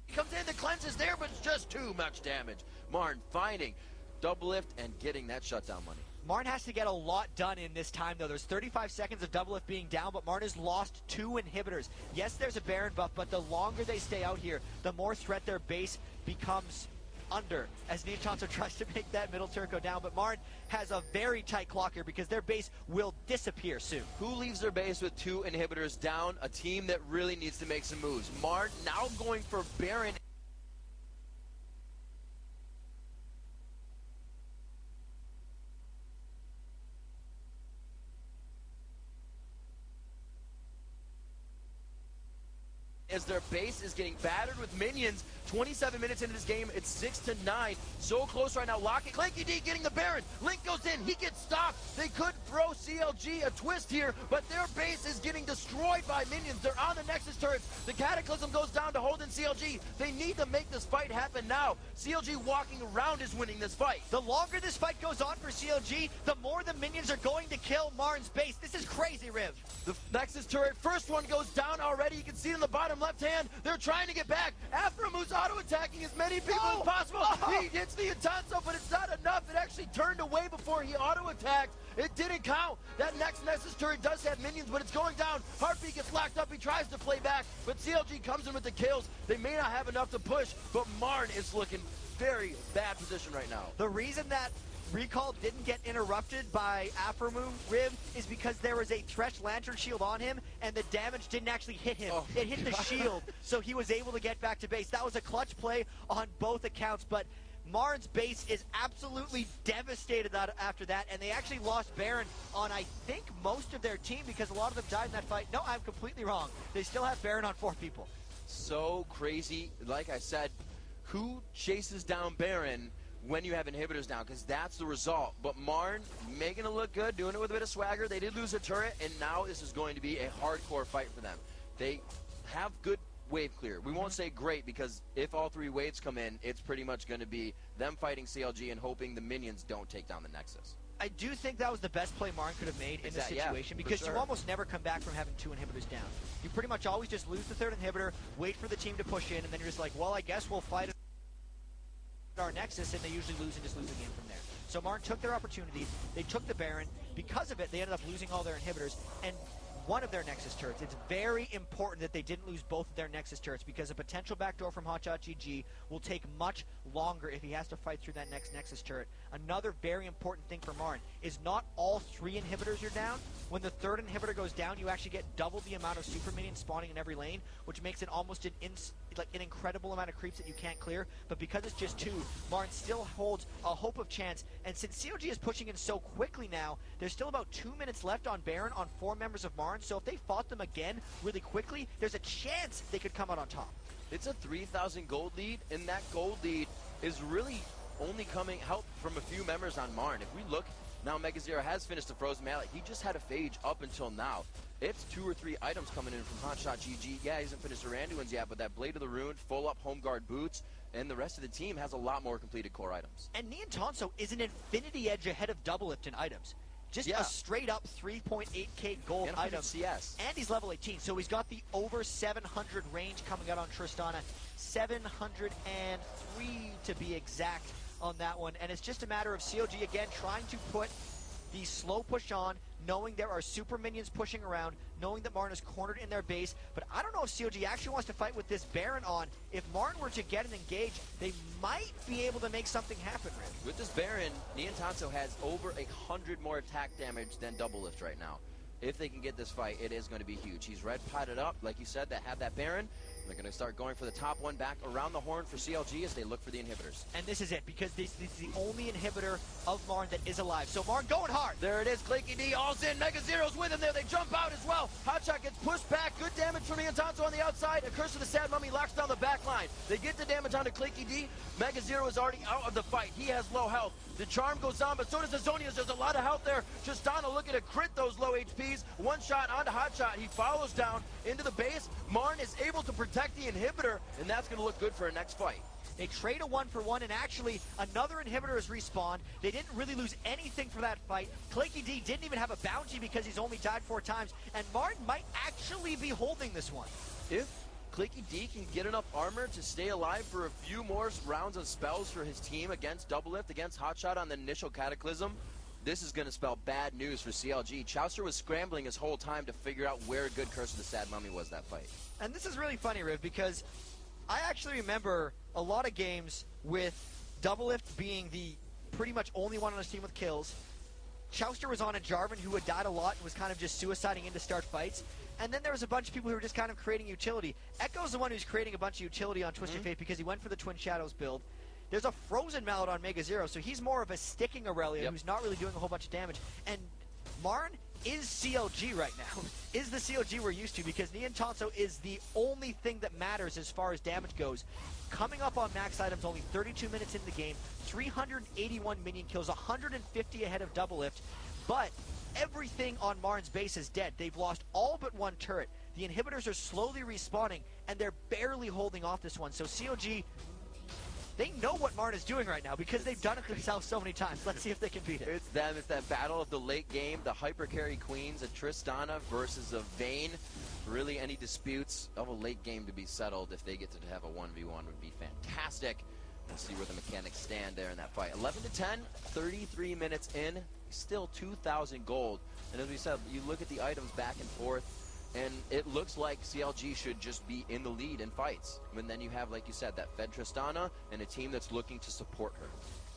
He comes in, the cleanse is there, but it's just too much damage. Marn finding Doublelift and getting that shutdown money. Marn has to get a lot done in this time, though. There's 35 seconds of Doublelift being down, but Marn has lost 2 inhibitors. Yes, there's a Baron buff, but the longer they stay out here, the more threat their base becomes under as Ian Tonso tries to make that middle turret go down, but Marn has a very tight clock here because their base will disappear soon. Who leaves their base with 2 inhibitors down? A team that really needs to make some moves. Marn now going for Baron. As their base is getting battered with minions. 27 minutes into this game, it's 6-9. So close right now. Locket, Clanky D getting the Baron. Link goes in, he gets stopped. They could throw CLG a twist here, but their base is getting destroyed by minions. They're on the Nexus turrets. The Cataclysm goes down to hold in CLG. They need to make this fight happen now. CLG walking around is winning this fight. The longer this fight goes on for CLG, the more the minions are going to kill Marn's base. This is crazy, Riv. The Nexus turret, first one goes down already. You can see it in the bottom left hand. They're trying to get back. Afromu's auto-attacking as many people as possible. He hits the Itanzo, but it's not enough. It actually turned away before he auto-attacked. It didn't count. That next Nexus turret does have minions, but it's going down. Heartbeat gets locked up. He tries to play back, but CLG comes in with the kills. They may not have enough to push, but Marn is looking very bad position right now. The reason that Recall didn't get interrupted by Afromu, Riv, is because there was a Thresh Lantern shield on him, and the damage didn't actually hit him. It hit the shield, so he was able to get back to base. That was a clutch play on both accounts, but Marn's base is absolutely devastated after that, and they actually lost Baron on, I think, most of their team because a lot of them died in that fight. No, I'm completely wrong. They still have Baron on 4 people. So crazy. Like I said, who chases down Baron when you have inhibitors down, because that's the result. But Marn making it look good, doing it with a bit of swagger. They did lose a turret, and now this is going to be a hardcore fight for them. They have good wave clear. We won't say great, because if all 3 waves come in, it's pretty much going to be them fighting CLG and hoping the minions don't take down the Nexus. I do think that was the best play Marn could have made in this situation, because you almost never come back from having 2 inhibitors down. You pretty much always just lose the 3rd inhibitor, wait for the team to push in, and then you're just like, well, I guess we'll fight our Nexus, and they usually lose and just lose the game from there. So Marn took their opportunity. They took the Baron. Because of it, they ended up losing all their inhibitors. And one of their Nexus turrets. It's very important that they didn't lose both of their Nexus turrets because a potential backdoor from Hotshot GG will take much longer if he has to fight through that next Nexus turret. Another very important thing for Marn is not all 3 inhibitors are down. When the 3rd inhibitor goes down, you actually get double the amount of super minions spawning in every lane, which makes it almost an incredible amount of creeps that you can't clear. But because it's just 2, Marn still holds a hope of chance. And since CLG is pushing in so quickly now, there's still about 2 minutes left on Baron on 4 members of Marn. So if they fought them again really quickly, there's a chance they could come out on top. It's a 3,000 gold lead, and that gold lead is really only help from a few members on Marn. If we look, now Mega Zero has finished the Frozen Mallet. He just had a phage up until now. It's 2 or 3 items coming in from Hotshot GG. Yeah, he hasn't finished the Randuin's yet, but that Blade of the Rune, full up Home Guard boots, and the rest of the team has a lot more completed core items. And Nian Tonso is an infinity edge ahead of Doublelift in items. Just a straight up 3.8k gold and item. CS. And he's level 18, so he's got the over 700 range coming out on Tristana. 703 to be exact on that one. And it's just a matter of CLG again trying to put the slow push on, knowing there are super minions pushing around, knowing that Marn is cornered in their base. But I don't know if CLG actually wants to fight with this Baron on. If Marn were to get an engage, they might be able to make something happen, Rick. With this Baron, Nian Tonso has over 100 more attack damage than Doublelift right now. If they can get this fight, it is going to be huge. He's red potted up, like you said, that have that Baron. They're going to start going for the top one back around the horn for CLG as they look for the inhibitors. And this is it, because this is the only inhibitor of Marn that is alive. So Marn going hard. There it is, Claky D, all's in. Mega Zero's with him there. They jump out as well. Hotshot gets pushed back. Good damage from Nian Tonso on the outside. A Curse of the Sad Mummy locks down the back line. They get the damage onto Claky D. Mega Zero is already out of the fight. He has low health. The charm goes on, but so does Azonius. There's a lot of health there. Tristana looking to crit those low HPs. One shot onto Hotshot. He follows down into the base. Marn is able to protect the inhibitor, and that's going to look good for a next fight. They trade a 1-for-1, and actually another inhibitor is respawned. They didn't really lose anything for that fight. Claky D didn't even have a bounty because he's only died 4 times, and Marn might actually be holding this one. If Claky D can get enough armor to stay alive for a few more rounds of spells for his team against Doublelift, against Hotshot on the initial Cataclysm, this is going to spell bad news for CLG. Chowster was scrambling his whole time to figure out where a good Curse of the Sad Mummy was that fight. And this is really funny, Riv, because I actually remember a lot of games with Doublelift being the pretty much only one on his team with kills. Chowster was on a Jarvan who had died a lot and was kind of just suiciding in to start fights. And then there was a bunch of people who were just kind of creating utility. Echo's the one who's creating a bunch of utility on Twisted Fate because he went for the Twin Shadows build. There's a Frozen Mallet on Mega Zero, so he's more of a sticking Aurelia who's not really doing a whole bunch of damage. And Marn is CLG right now. Is the CLG we're used to, because Nian Tonso is the only thing that matters as far as damage goes. Coming up on max items, only 32 minutes in the game, 381 minion kills, 150 ahead of Doublelift, but everything on Marn's base is dead. They've lost all but 1 turret. The inhibitors are slowly respawning, and they're barely holding off this one. So CLG, they know what Marn is doing right now because they've done it themselves so many times. Let's see if they can beat it. It's them. It's that battle of the late game, the hyper carry queens, a Tristana versus a Vayne. Really, any disputes of a late game to be settled if they get to have a 1v1 would be fantastic. We'll see where the mechanics stand there in that fight. 11 to 10, 33 minutes in, still 2,000 gold. And as we said, you look at the items back and forth, and it looks like CLG should just be in the lead in fights. And then you have, like you said, that Fed Tristana and a team that's looking to support her.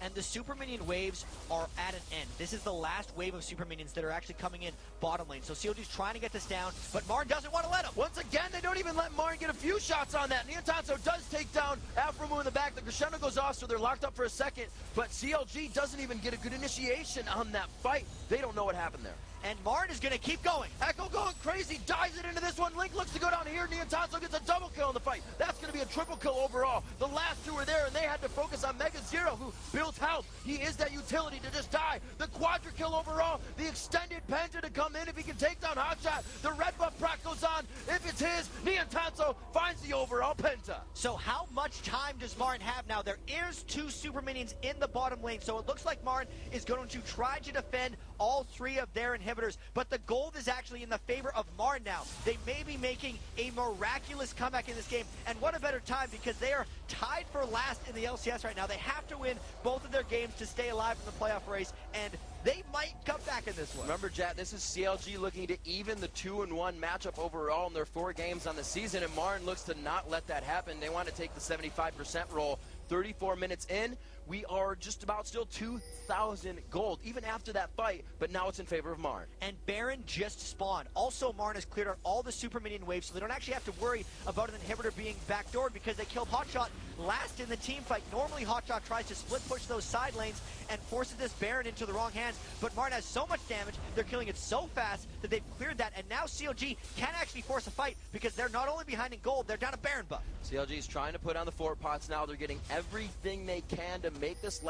And the super minion waves are at an end. This is the last wave of super minions that are actually coming in bottom lane. So CLG's trying to get this down, but Marn doesn't want to let him. Once again, they don't even let Marn get a few shots on that. Nian Tonso does take down Afromu in the back. The crescendo goes off, so they're locked up for a second. But CLG doesn't even get a good initiation on that fight. They don't know what happened there. And Marn is going to keep going. Echo going crazy, dives it into this one. Link looks to go down here. Nian Tonso gets a double kill in the fight. That's going to be a triple kill overall. The last 2 were there, and they had to focus on Mega Zero, who builds health. He is that utility to just die. The quadra kill overall. The extended Penta to come in if he can take down Hotshot. The red buff proc goes on. If it's his, Nian Tonso finds the overall Penta. So how much time does Marn have now? There is 2 super minions in the bottom lane, so it looks like Marn is going to try to defend all 3 of their inhibitors, but the gold is actually in the favor of Marn now. They may be making a miraculous comeback in this game, and what a better time, because they are tied for last in the LCS right now. They have to win both of their games to stay alive in the playoff race, and they might come back in this one. Remember, Jack, this is CLG looking to even the 2-1 matchup overall in their 4 games on the season, and MRN looks to not let that happen. They want to take the 75% roll. 34 minutes in, we are just about still 2,000 gold, even after that fight, but now it's in favor of MRN. And Baron just spawned. Also, MRN has cleared out all the super minion waves, so they don't actually have to worry about an inhibitor being backdoored because they killed Hotshot last in the team fight. Normally, Hotshot tries to split push those side lanes and forces this Baron into the wrong hands, but MRN has so much damage, they're killing it so fast that they've cleared that, and now CLG can actually force a fight because they're not only behind in gold, they're down a Baron buff. CLG's trying to put on the fort pots now. They're getting everything they can to make this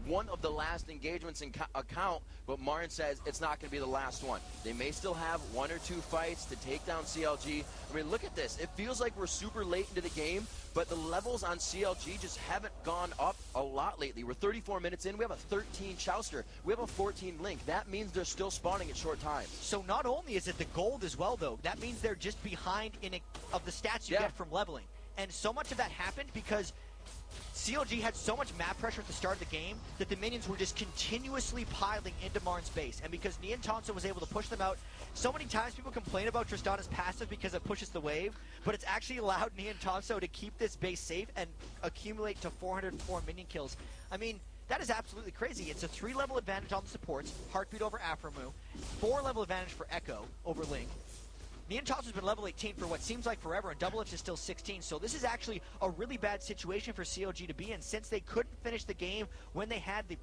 one of the last engagements in account, but MRN says it's not going to be the last one. They may still have 1 or 2 fights to take down CLG. I mean, look at this. It feels like we're super late into the game, but the levels on CLG just haven't gone up a lot lately. We're 34 minutes in. We have a 13 Chouster. We have a 14 Link. That means they're still spawning at short times. So not only is it the gold as well, though, that means they're just behind of the stats you get from leveling. And so much of that happened because CLG had so much map pressure at the start of the game that the minions were just continuously piling into MRN's base. And because Nian Tonso was able to push them out, so many times people complain about Tristana's passive because it pushes the wave, but it's actually allowed Nian Tonso to keep this base safe and accumulate to 404 minion kills. I mean, that is absolutely crazy. It's a 3-level advantage on the supports, Heartbeat over Aphromoo, 4-level advantage for Echo over Link. Nian Tonso's been level 18 for what seems like forever, and Double H is still 16, so this is actually a really bad situation for CLG to be in, since they couldn't finish the game when they had the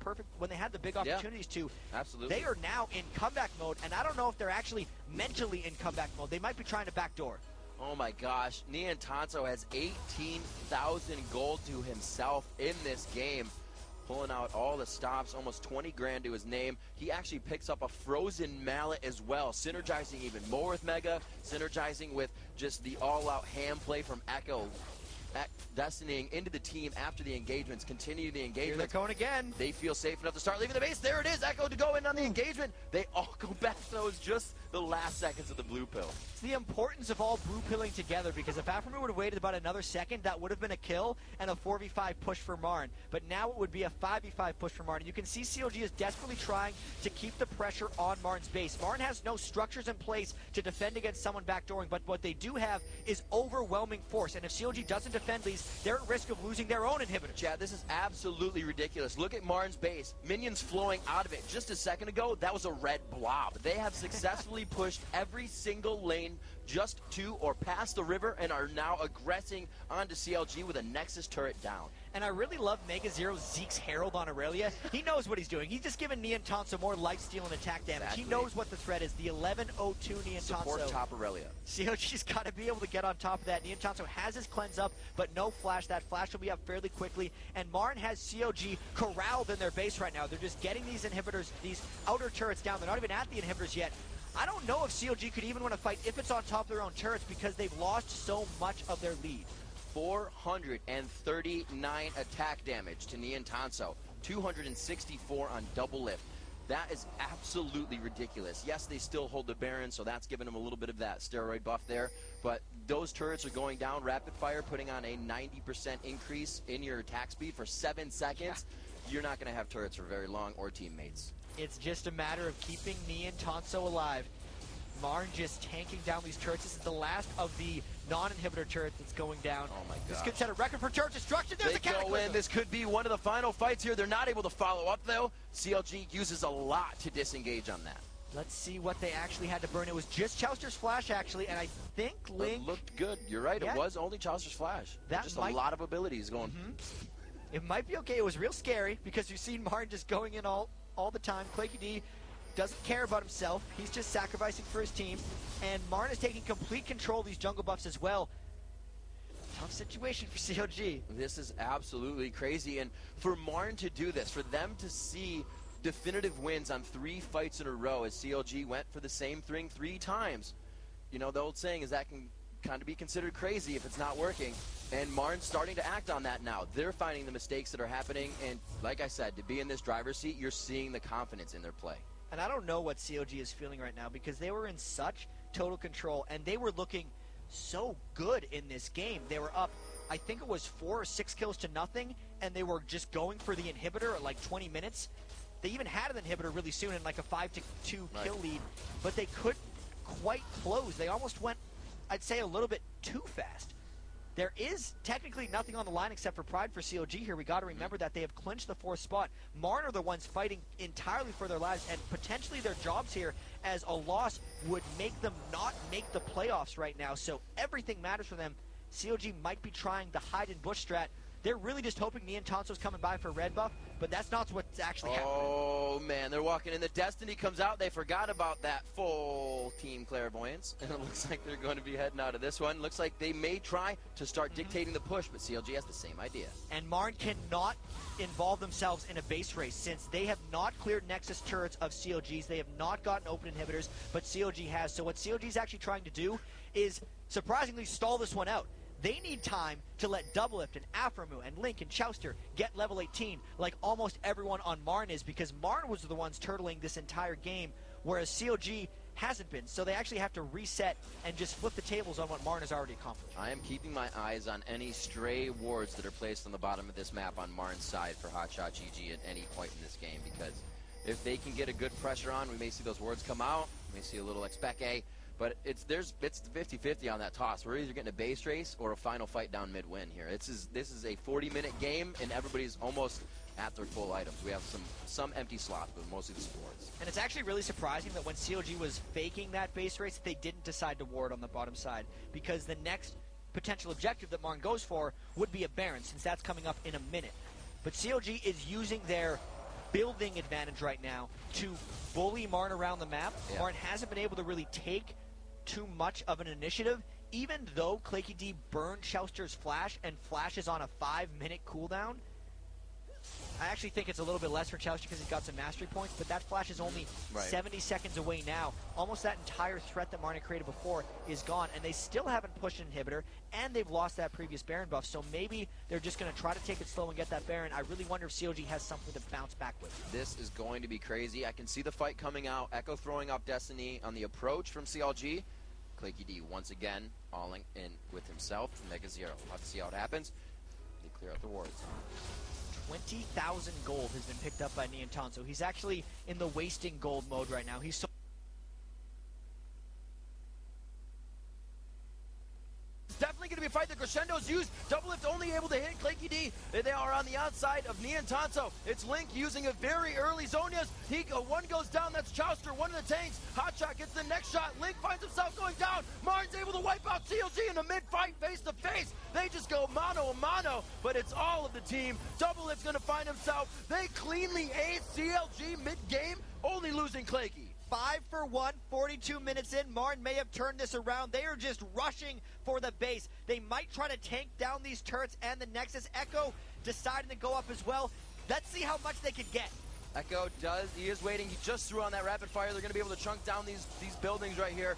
big opportunities to. Absolutely. They are now in comeback mode, and I don't know if they're actually mentally in comeback mode. They might be trying to backdoor. Oh my gosh, Nian Tonso has 18,000 gold to himself in this game. Pulling out all the stops, almost 20 grand to his name. He actually picks up a frozen mallet as well, synergizing even more with Mega, synergizing with just the all-out hand play from Echo. Destinying into the team after the engagements, continue the engagement. Here they're going again. They feel safe enough to start leaving the base. There it is, Echo to go in on the engagement. They all go back to those just the last seconds of the blue pill. It's the importance of all blue pilling together, because if Aphromoo would have waited about another second, that would have been a kill and a 4v5 push for MRN. But now it would be a 5v5 push for MRN. You can see CLG is desperately trying to keep the pressure on MRN's base. MRN has no structures in place to defend against someone backdooring, but what they do have is overwhelming force. And if CLG doesn't defend these, they're at risk of losing their own inhibitor. Chad, this is absolutely ridiculous. Look at MRN's base. Minions flowing out of it. Just a second ago, that was a red blob. They have successfully pushed every single lane just to or past the river and are now aggressing onto CLG with a Nexus turret down. And I really love Mega Zero's Zeke's Herald on Aurelia. He knows what he's doing. He's just giving Nian Tonso more lifesteal and attack damage. Exactly. He knows what the threat is. The 1102 Nian Tonso. Support top Aurelia. CLG's got to be able to get on top of that. Nian Tonso has his cleanse up, but no flash. That flash will be up fairly quickly. And MRN has CLG corralled in their base right now. They're just getting these inhibitors, these outer turrets down. They're not even at the inhibitors yet. I don't know if CLG could even win a fight if it's on top of their own turrets, because they've lost so much of their lead. 439 attack damage to Nian Tonso, 264 on double lift. That is absolutely ridiculous. Yes, they still hold the Baron, so that's giving them a little bit of that steroid buff there, but those turrets are going down rapid fire, putting on a 90% increase in your attack speed for 7 seconds. You're not going to have turrets for very long, or teammates. It's just a matter of keeping Nian Tonso alive. MRN just tanking down these turrets. This is the last of the non-inhibitor turrets that's going down. Oh my god. This could set a record for turret destruction. There's a cataclysm. They go in. This could be one of the final fights here. They're not able to follow up, though. CLG uses a lot to disengage on that. Let's see what they actually had to burn. It was just Chouster's flash, actually, and I think Link... It looked good. You're right. Yeah. It was only Chouster's flash. That just might... a lot of abilities going... It might be okay. It was real scary, because you've seen MRN just going in all the time. Quakey D doesn't care about himself. He's just sacrificing for his team. And MRN is taking complete control of these jungle buffs as well. Tough situation for CLG. This is absolutely crazy. And for MRN to do this, for them to see definitive wins on 3 fights in a row as CLG went for the same thing 3 times, you know, the old saying is that can kind of be considered crazy if it's not working. And MRN's starting to act on that now. They're finding the mistakes that are happening. And like I said, to be in this driver's seat, you're seeing the confidence in their play. And I don't know what CLG is feeling right now, because they were in such total control, and they were looking so good in this game. They were up, I think it was 4 or 6 kills to nothing, and they were just going for the inhibitor at like 20 minutes. They even had an inhibitor really soon in like a 5-2 kill lead, but they couldn't quite close. They almost went, I'd say, a little bit too fast. There is technically nothing on the line except for pride for CLG here. We got to remember that they have clinched the 4th spot. MRN are the ones fighting entirely for their lives and potentially their jobs here, as a loss would make them not make the playoffs right now. So everything matters for them. CLG might be trying the hide and bush strat. They're really just hoping Neon Tonso's coming by for red buff, but that's not what's actually happening. Oh, man, they're walking in. The Destiny comes out. They forgot about that full team clairvoyance, and it looks like they're going to be heading out of this one. Looks like they may try to start dictating the push, but CLG has the same idea. And MRN cannot involve themselves in a base race since they have not cleared Nexus turrets of CLG's. They have not gotten open inhibitors, but CLG has. So what CLG is actually trying to do is surprisingly stall this one out. They need time to let Doublelift and Aframu and Link and Chouster get level 18 like almost everyone on MRN is, because MRN was the ones turtling this entire game, whereas CLG hasn't been. So they actually have to reset and just flip the tables on what MRN has already accomplished. I am keeping my eyes on any stray wards that are placed on the bottom of this map on MRN's side for Hotshot GG at any point in this game, because if they can get a good pressure on, we may see those wards come out, we may see a little expect-A. But it's 50-50 on that toss. We're either getting a base race or a final fight down mid-win here. This is a 40-minute game, and everybody's almost at their full items. We have some empty slots, but mostly the supports. And it's actually really surprising that when CLG was faking that base race, they didn't decide to ward on the bottom side, because the next potential objective that MRN goes for would be a Baron, since that's coming up in a minute. But CLG is using their building advantage right now to bully MRN around the map. Yeah. MRN hasn't been able to really take too much of an initiative, even though Claky D burned Chouster's flash, and flash is on a 5-minute cooldown. I actually think it's a little bit less for Chouster because he's got some mastery points, but that flash is only 70 seconds away now. Almost that entire threat that Marna created before is gone, and they still haven't pushed an inhibitor, and they've lost that previous Baron buff, so maybe they're just going to try to take it slow and get that Baron. I really wonder if CLG has something to bounce back with. This is going to be crazy. I can see the fight coming out. Echo throwing up Destiny on the approach from CLG. Claky D once again falling in with himself. Mega Zero. We'll have to see how it happens. They clear out the wards. 20,000 gold has been picked up by Neon Tonso. He's actually in the wasting gold mode right now. He's so definitely going to be a fight. The crescendo's used. Doublelift only able to hit Claky D. They are on the outside of Neon Tonso. It's Link using a very early Zonias. One goes down. That's Chouster, one of the tanks. Hotshot gets the next shot. Link finds himself going down. Martin's able to wipe out CLG in a mid-fight face-to-face. They just go mano-a-mano, but it's all of the team. Doublelift's going to find himself. They cleanly ace CLG mid-game, only losing Claky. 5 for 1, 42 minutes in. Martin may have turned this around. They are just rushing for the base. They might try to tank down these turrets and the Nexus. Echo deciding to go up as well. Let's see how much they can get. Echo he is waiting. He just threw on that rapid fire. They're going to be able to chunk down these buildings right here.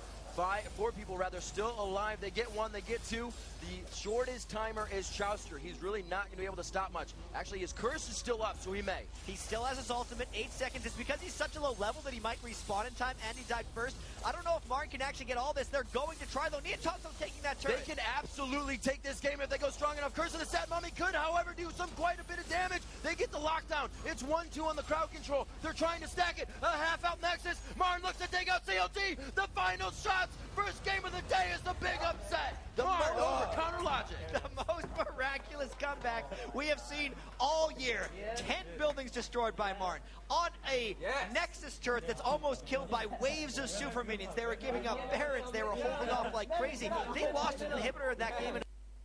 4 people rather still alive. They get 1, they get 2. The shortest timer is Chouster. He's really not going to be able to stop much. Actually, his curse is still up, so he may. He still has his ultimate, 8 seconds. It's because he's such a low level that he might respawn in time, and he died first. I don't know if Martin can actually get all this. They're going to try, though. Neon Tonso's taking that turret. They can absolutely take this game if they go strong enough. Curse of the Sad Mummy could, however, do quite a bit of damage. They get the lockdown. It's 1-2 on the crowd control. They're trying to stack it. A half-out Nexus. Martin looks to take out CLG. The final shots. First game of the day is the big upset. Martin over Counter Logic. The most miraculous comeback we have seen all year. 10 buildings destroyed by Martin. On a Nexus turret that's almost killed by waves of super minions. They were giving up Barrets. They were holding off like crazy. They lost an inhibitor in that game.